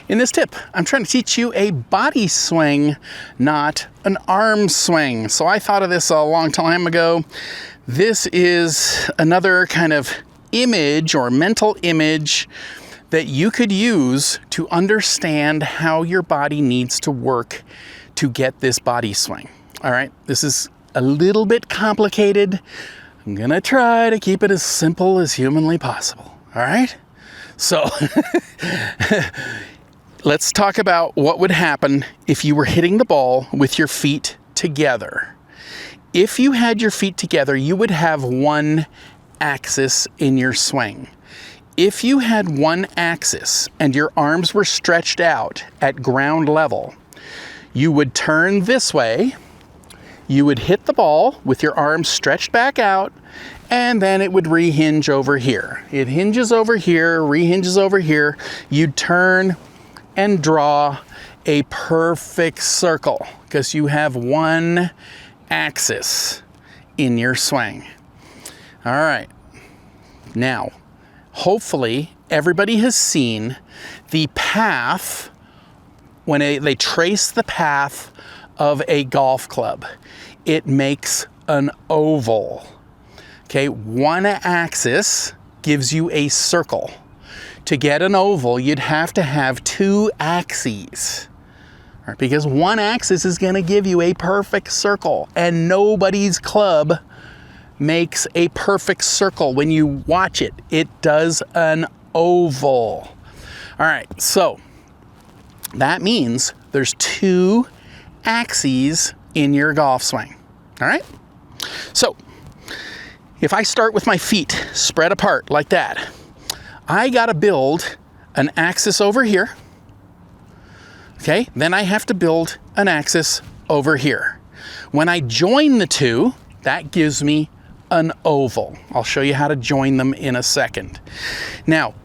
In this tip, I'm trying to teach you a body swing, not an arm swing. So I thought of this a long time ago. This is another kind of image or mental image that you could use to understand how your body needs to work to get this body swing. All right, this is a little bit complicated. I'm gonna try to keep it as simple as humanly possible. All right, so let's talk about what would happen if you were hitting the ball with your feet together. If you had your feet together, you would have one axis in your swing. If you had one axis and your arms were stretched out at ground level, you would turn this way, you would hit the ball with your arms stretched back out, and then it would rehinge over here. It hinges over here, rehinges over here. You'd turn and draw a perfect circle because you have one axis in your swing. All right, now hopefully everybody has seen the path when they trace the path of a golf club. It makes an oval. Okay, one axis gives you a circle. To get an oval, you'd have to have two axes, right? Because one axis is going to give you a perfect circle, and nobody's club makes a perfect circle. When you watch it, it does an oval. All right, so that means there's two axes in your golf swing. All right, so if I start with my feet spread apart like that, I got to build an axis over here. Okay, then I have to build an axis over here. When I join the two, that gives me an oval. I'll show you how to join them in a second. Now,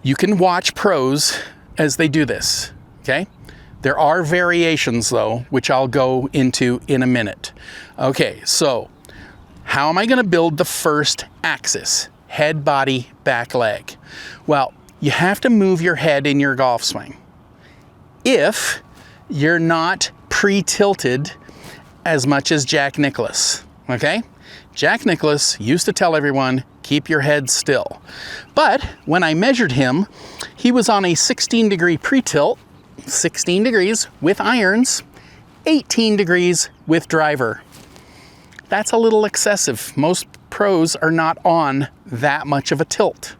you can watch pros as they do this, okay? There are variations though, which I'll go into in a minute. Okay, so how am I going to build the first axis? Head, body, back leg. Well, you have to move your head in your golf swing. If you're not pre-tilted as much as Jack Nicklaus, okay? Jack Nicklaus used to tell everyone, keep your head still. But when I measured him, he was on a 16-degree pre-tilt, 16 degrees with irons, 18 degrees with driver. That's a little excessive. Most pros are not on that much of a tilt.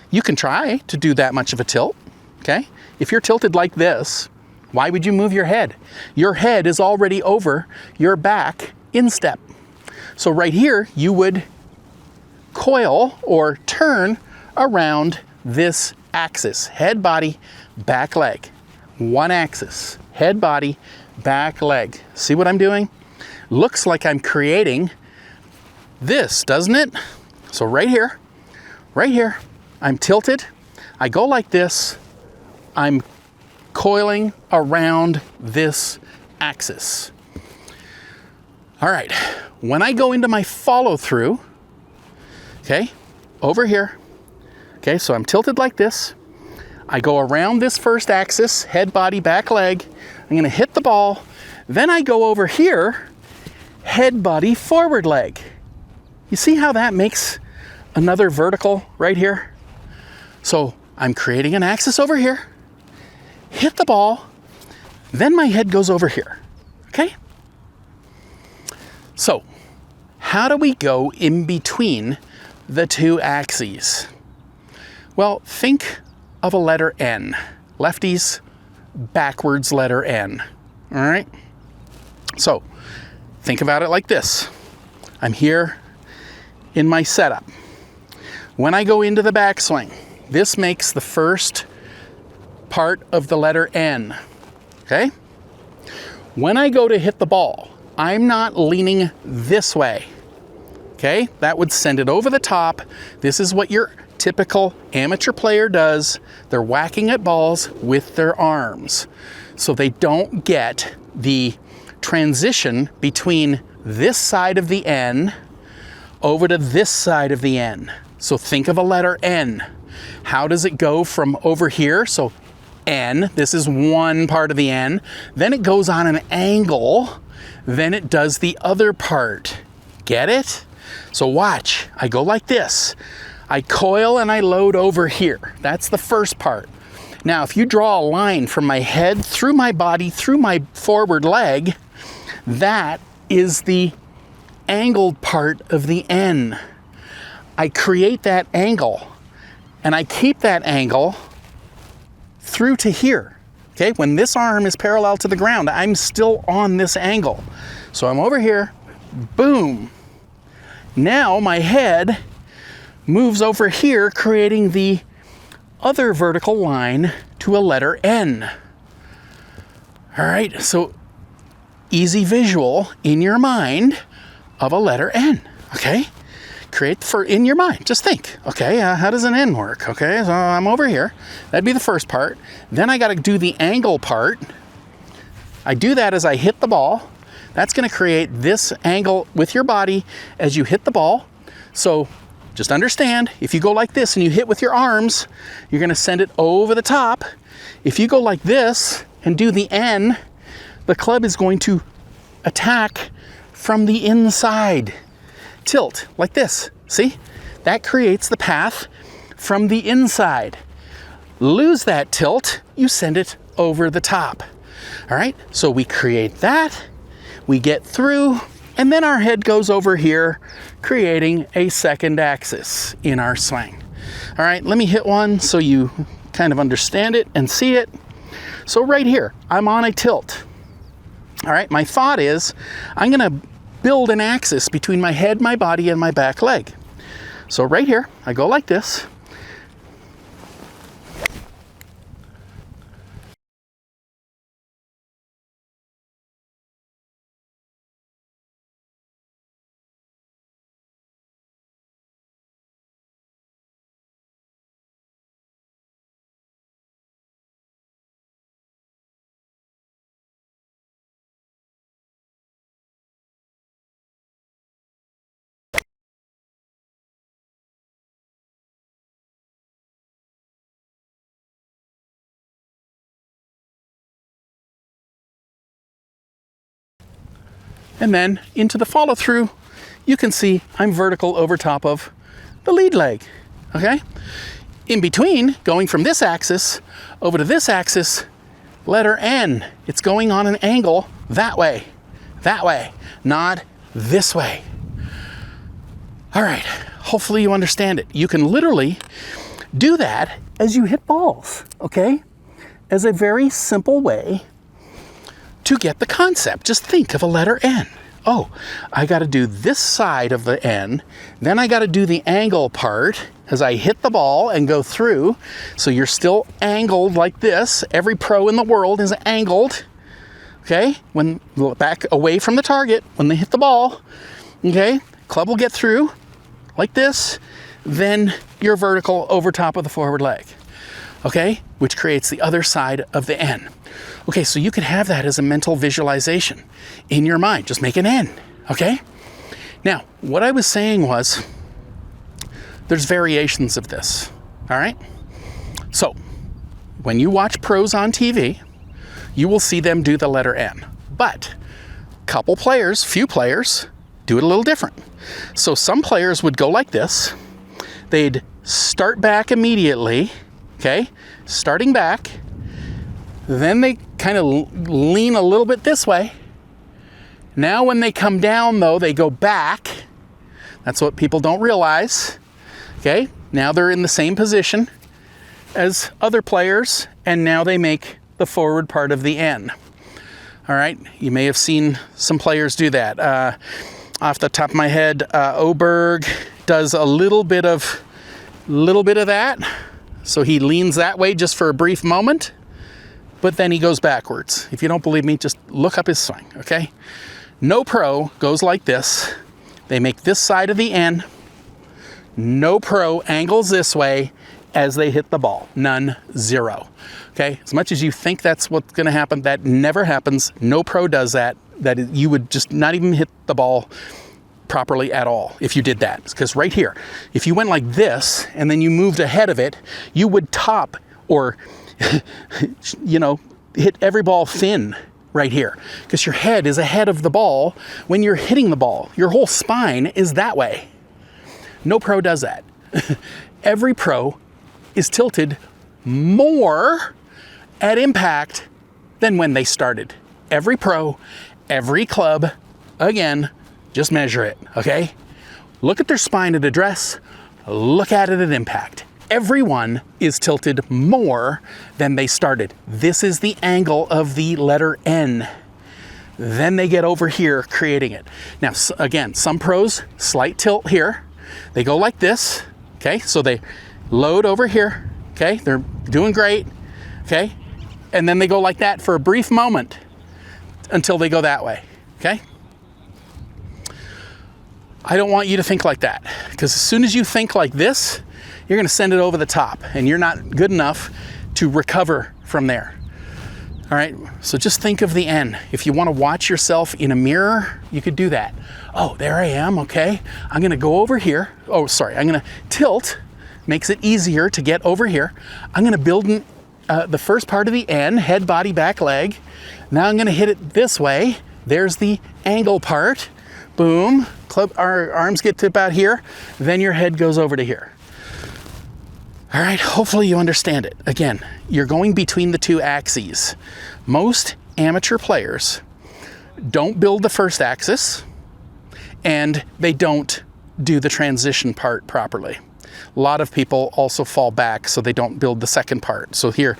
You can try to do that much of a tilt, okay? If you're tilted like this, why would you move your head? Your head is already over your back instep. So right here, you would coil or turn around this axis. Head, body, back leg. One axis. Head, body, back leg. See what I'm doing? Looks like I'm creating this, doesn't it? So right here, I'm tilted. I go like this. I'm coiling around this axis. All right, when I go into my follow through, okay, over here, okay, so I'm tilted like this. I go around this first axis, head, body, back leg. I'm gonna hit the ball. Then I go over here, head, body, forward leg. You see how that makes another vertical right here? So I'm creating an axis over here, hit the ball, then my head goes over here, okay? So how do we go in between the two axes? Well, think of a letter N. Lefties, backwards letter N, all right? So think about it like this. I'm here in my setup. When I go into the backswing, this makes the first part of the letter N, okay? When I go to hit the ball, I'm not leaning this way, okay? That would send it over the top. This is what your typical amateur player does. They're whacking at balls with their arms. So they don't get the transition between this side of the N over to this side of the N. So think of a letter N. How does it go from over here? So N. This is one part of the N. Then it goes on an angle. Then it does the other part. Get it? So watch. I go like this. I coil and I load over here. That's the first part. Now, if you draw a line from my head through my body, through my forward leg, that is the angled part of the N. I create that angle and I keep that angle through to here. Okay, when this arm is parallel to the ground, I'm still on this angle. So I'm over here, boom. Now my head moves over here, creating the other vertical line to a letter N. All right, so easy visual in your mind of a letter N, okay? Create for in your mind, just think, okay, how does an N work? Okay, so I'm over here, that'd be the first part. Then I gotta do the angle part. I do that as I hit the ball. That's gonna create this angle with your body as you hit the ball. So just understand, if you go like this and you hit with your arms, you're gonna send it over the top. If you go like this and do the N, the club is going to attack from the inside. Tilt, like this, see? That creates the path from the inside. Lose that tilt, you send it over the top. All right, so we create that, we get through, and then our head goes over here, creating a second axis in our swing. All right, let me hit one so you kind of understand it and see it. So right here, I'm on a tilt. All right, my thought is, I'm gonna build an axis between my head, my body, and my back leg. So right here, I go like this. And then into the follow through, you can see I'm vertical over top of the lead leg, okay? In between, going from this axis over to this axis, letter N, it's going on an angle that way, not this way. All right, hopefully you understand it. You can literally do that as you hit balls, okay? As a very simple way to get the concept. Just think of a letter N. Oh, I gotta do this side of the N, then I gotta do the angle part as I hit the ball and go through. So you're still angled like this. Every pro in the world is angled, okay? When back away from the target, when they hit the ball, okay? Club will get through like this, then you're vertical over top of the forward leg, okay? Which creates the other side of the N. Okay, so you could have that as a mental visualization in your mind. Just make an N, okay? Now, what I was saying was, there's variations of this, all right? So, when you watch pros on TV, you will see them do the letter N. But, few players, do it a little different. So some players would go like this. They'd start back immediately, okay? Starting back. Then they kind of lean a little bit this way. Now when they come down though, they go back. That's what people don't realize. Okay, now they're in the same position as other players, and now they make the forward part of the N. All right, you may have seen some players do that. Off the top of my head, Oberg does a little bit of that. So he leans that way just for a brief moment, but then he goes backwards. If you don't believe me, just look up his swing, okay? No pro goes like this. They make this side of the N. No pro angles this way as they hit the ball. None, zero. Okay, as much as you think that's what's gonna happen, that never happens. No pro does that. You would just not even hit the ball properly at all if you did that. Because right here, if you went like this and then you moved ahead of it, you would top, or you know, hit every ball thin right here, because your head is ahead of the ball when you're hitting the ball. Your whole spine is that way. No pro does that. Every pro is tilted more at impact than when they started. Every pro, every club, again, just measure it, okay? Look at their spine at address, look at it at impact. Everyone is tilted more than they started. This is the angle of the letter N. Then they get over here creating it. Now, again, some pros, slight tilt here. They go like this, okay? So they load over here, okay? They're doing great, okay? And then they go like that for a brief moment until they go that way, okay? I don't want you to think like that, because as soon as you think like this, you're gonna send it over the top and you're not good enough to recover from there. All right, so just think of the N. If you wanna watch yourself in a mirror, you could do that. Oh, there I am, okay. I'm gonna go over here. Oh, sorry, I'm gonna tilt, makes it easier to get over here. I'm gonna build the first part of the N, head, body, back, leg. Now I'm gonna hit it this way. There's the angle part. Boom, our arms get to about here, then your head goes over to here. All right, hopefully you understand it. Again, you're going between the two axes. Most amateur players don't build the first axis, and they don't do the transition part properly. A lot of people also fall back, so they don't build the second part. So here,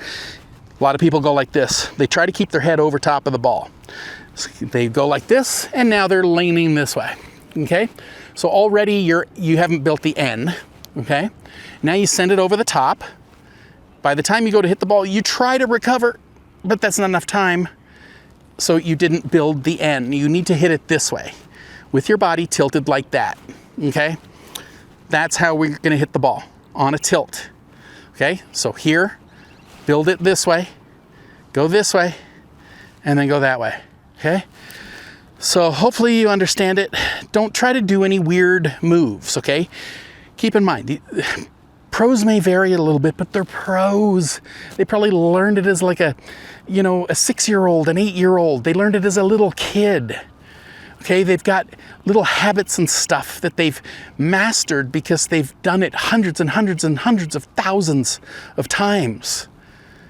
a lot of people go like this. They try to keep their head over top of the ball. So they go like this, and now they're leaning this way, okay? So already you haven't built the N, okay? Now you send it over the top. By the time you go to hit the ball, you try to recover, but that's not enough time, so you didn't build the N. You need to hit it this way, with your body tilted like that, okay? That's how we're gonna hit the ball, on a tilt, okay? So here, build it this way, go this way, and then go that way, okay? So hopefully you understand it. Don't try to do any weird moves, okay? Keep in mind, pros may vary a little bit, but they're pros. They probably learned it as like a 6-year-old, an 8-year-old. They learned it as a little kid. Okay, they've got little habits and stuff that they've mastered because they've done it hundreds and hundreds and hundreds of thousands of times.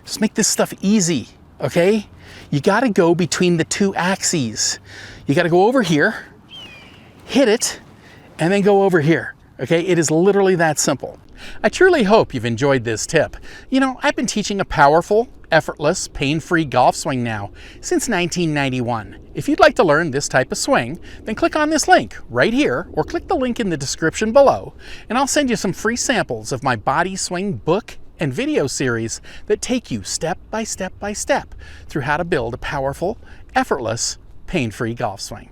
Just make this stuff easy, okay? You gotta go between the two axes. You gotta go over here, hit it, and then go over here, okay? It is literally that simple. I truly hope you've enjoyed this tip. You know, I've been teaching a powerful, effortless, pain-free golf swing now since 1991. If you'd like to learn this type of swing, then click on this link right here or click the link in the description below, and I'll send you some free samples of my body swing book and video series that take you step by step by step through how to build a powerful, effortless, pain-free golf swing.